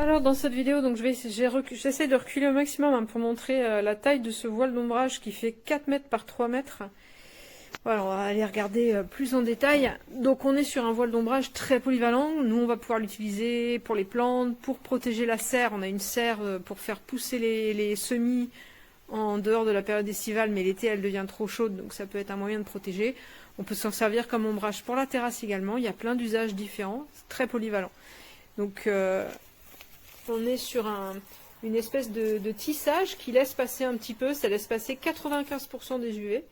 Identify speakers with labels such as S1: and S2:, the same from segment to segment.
S1: Alors dans cette vidéo, donc j'essaie de reculer au maximum hein, pour montrer la taille de ce voile d'ombrage qui fait 4 mètres par 3 mètres. Voilà, on va aller regarder plus en détail. Donc on est sur un voile d'ombrage très polyvalent. Nous on va pouvoir l'utiliser pour les plantes, pour protéger la serre. On a une serre pour faire pousser les semis en dehors de la période estivale, mais l'été elle devient trop chaude, donc ça peut être un moyen de protéger. On peut s'en servir comme ombrage pour la terrasse également. Il y a plein d'usages différents, c'est très polyvalent. Donc on est sur une espèce de tissage qui laisse passer un petit peu, ça laisse passer 95% des UV.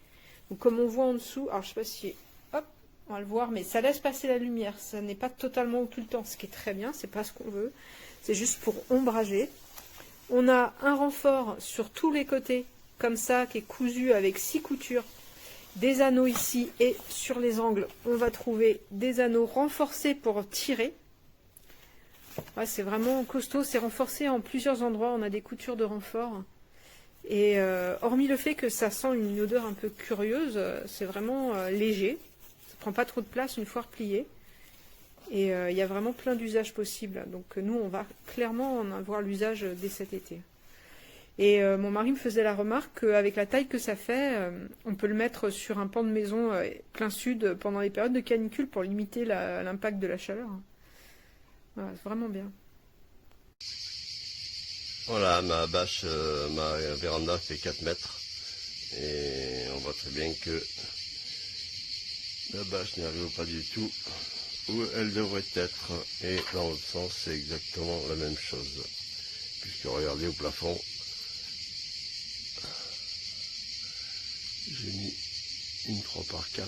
S1: Donc comme on voit en dessous, alors je sais pas si, hop, on va le voir, mais ça laisse passer la lumière, ça n'est pas totalement occultant, ce qui est très bien, c'est pas ce qu'on veut, c'est juste pour ombrager. On a un renfort sur tous les côtés, comme ça, qui est cousu avec 6 coutures, des anneaux ici, et sur les angles, on va trouver des anneaux renforcés pour tirer. Ouais, c'est vraiment costaud, c'est renforcé en plusieurs endroits, on a des coutures de renfort. Et hormis le fait que ça sent une odeur un peu curieuse, c'est vraiment léger, ça prend pas trop de place une fois replié. Et il y a vraiment plein d'usages possibles. Donc nous, on va clairement en avoir l'usage dès cet été. Et mon mari me faisait la remarque qu'avec la taille que ça fait, on peut le mettre sur un pan de maison plein sud pendant les périodes de canicule pour limiter l'impact de la chaleur. Voilà, c'est vraiment bien.
S2: Voilà, ma bâche, ma véranda fait 4 mètres. Et on voit très bien que la bâche n'arrive pas du tout où elle devrait être. Et dans l'autre sens, c'est exactement la même chose. Puisque regardez au plafond, j'ai mis une 3x4.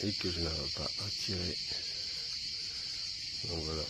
S2: Et que je n'arrive pas à tirer. Donc voilà.